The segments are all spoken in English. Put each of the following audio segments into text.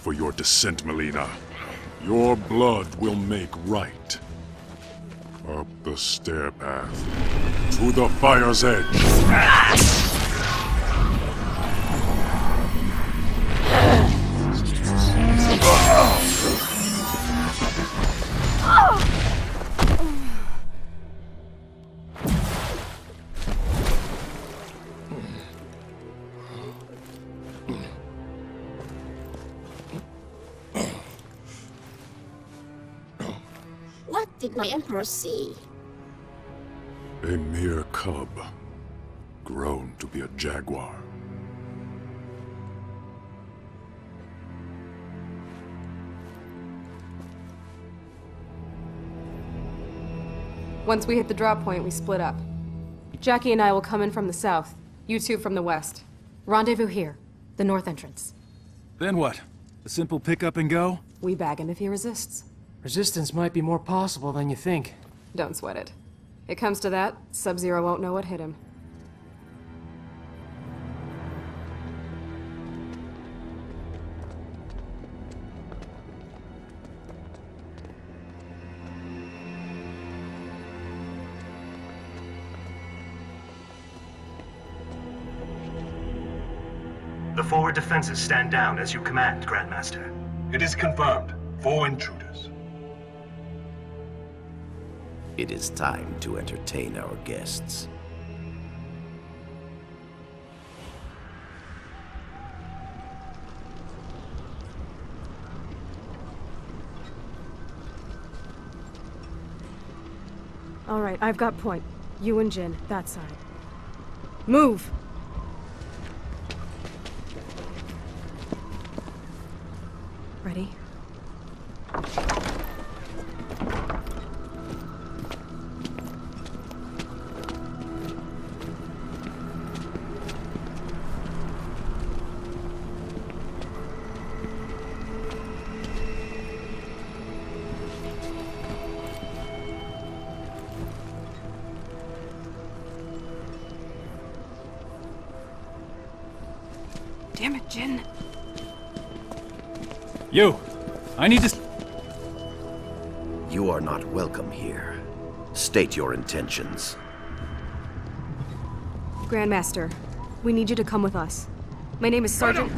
for your descent, Melina. Your blood will make right. Up the stair path, to the fire's edge. What did my Emperor see? A mere cub, grown to be a jaguar. Once we hit the drop point, we split up. Jackie and I will come in from the south, you two from the west. Rendezvous here, the north entrance. Then what? A simple pick up and go? We bag him if he resists. Resistance might be more possible than you think. Don't sweat it. It comes to that, Sub-Zero won't know what hit him. The forward defenses stand down as you command, Grandmaster. It is confirmed. 4 intruders. It is time to entertain our guests. All right, I've got point. You and Jin, that side. Move! Ready? Damn it, Jin. You! I need to... You are not welcome here. State your intentions. Grandmaster, we need you to come with us. My name is Sergeant...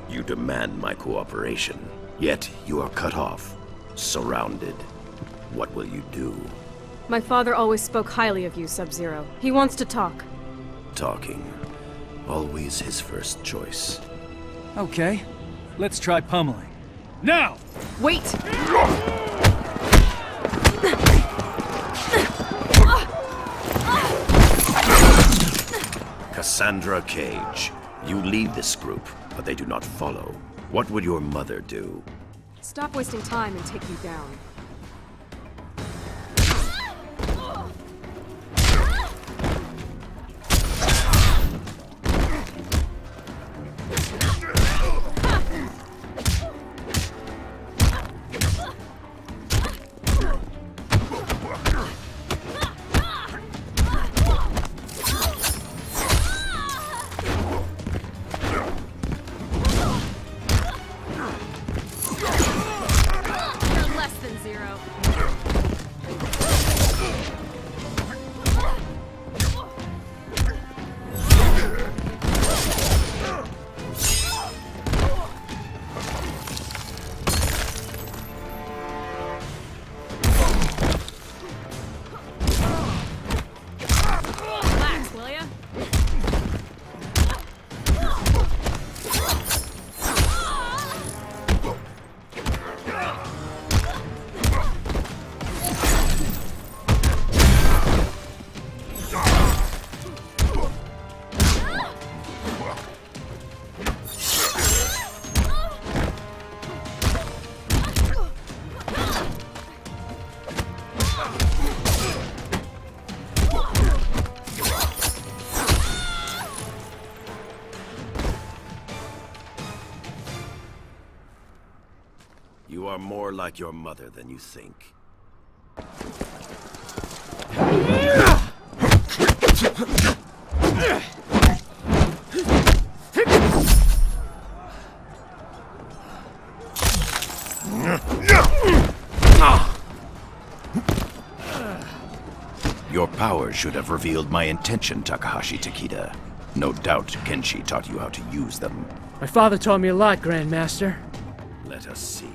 You demand my cooperation, yet you are cut off, surrounded. What will you do? My father always spoke highly of you, Sub-Zero. He wants to talk. Talking. Always his first choice. Okay. Let's try pummeling. Now! Wait! Cassandra Cage. You lead this group, but they do not follow. What would your mother do? Stop wasting time and take me down. You are more like your mother than you think. Your powers should have revealed my intention, Takahashi Takeda. No doubt Kenshi taught you how to use them. My father taught me a lot, Grandmaster. Let us see.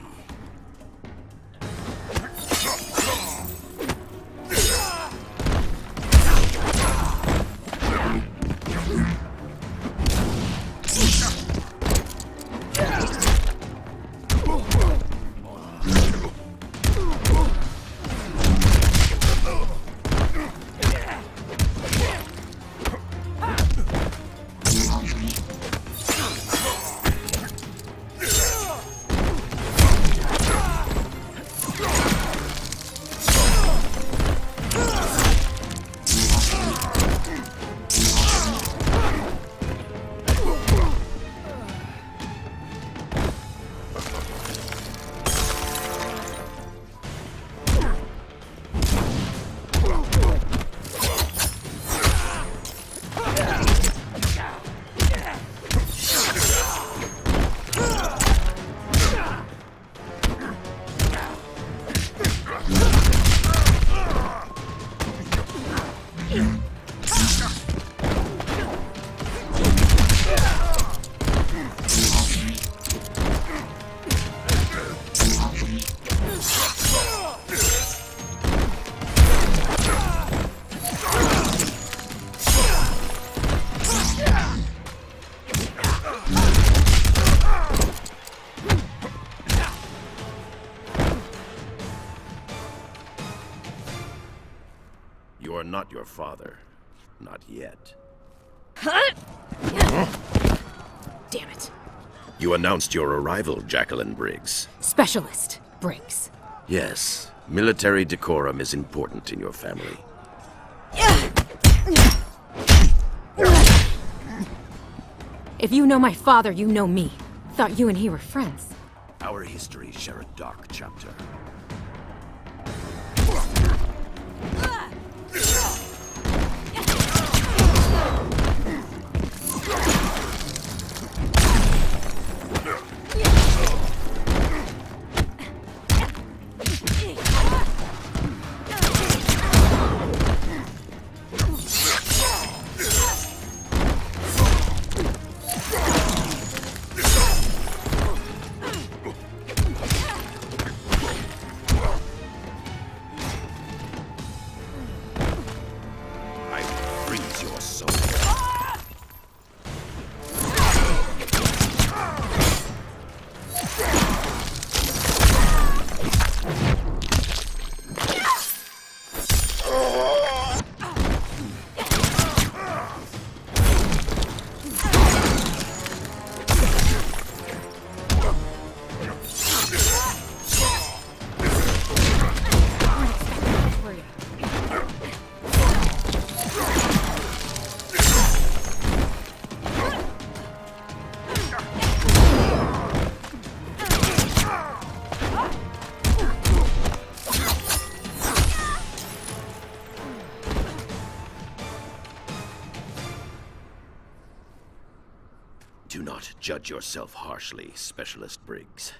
You are not your father. Not yet. Damn it. You announced your arrival, Jacqueline Briggs. Specialist Briggs. Yes, military decorum is important in your family. If you know my father, you know me. Thought you and he were friends. Our histories share a dark chapter. Do not judge yourself harshly, Specialist Briggs.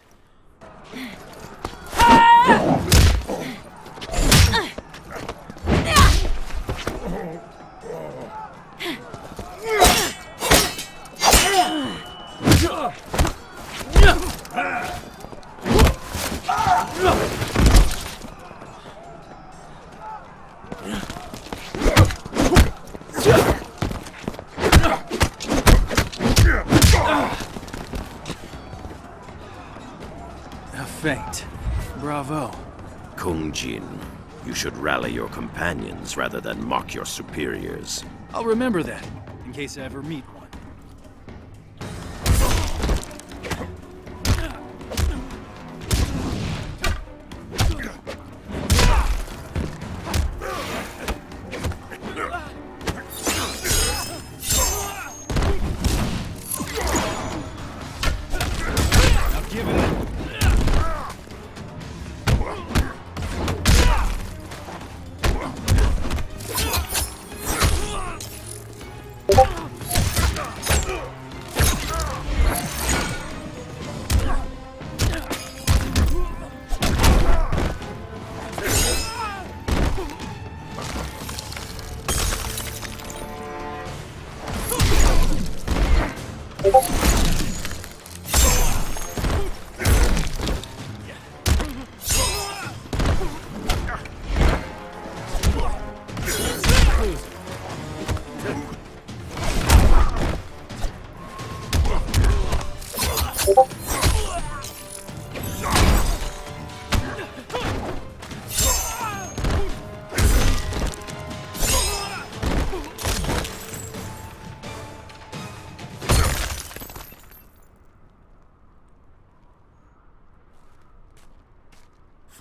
A feint. Bravo. Kung Jin, you should rally your companions rather than mock your superiors. I'll remember that, in case I ever meet one.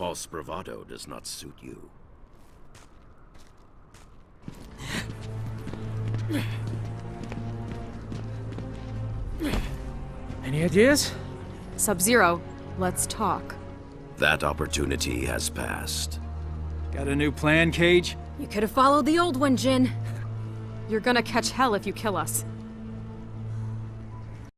False bravado does not suit you. Any ideas? Sub-Zero, let's talk. That opportunity has passed. Got a new plan, Cage? You could have followed the old one, Jin. You're gonna catch hell if you kill us.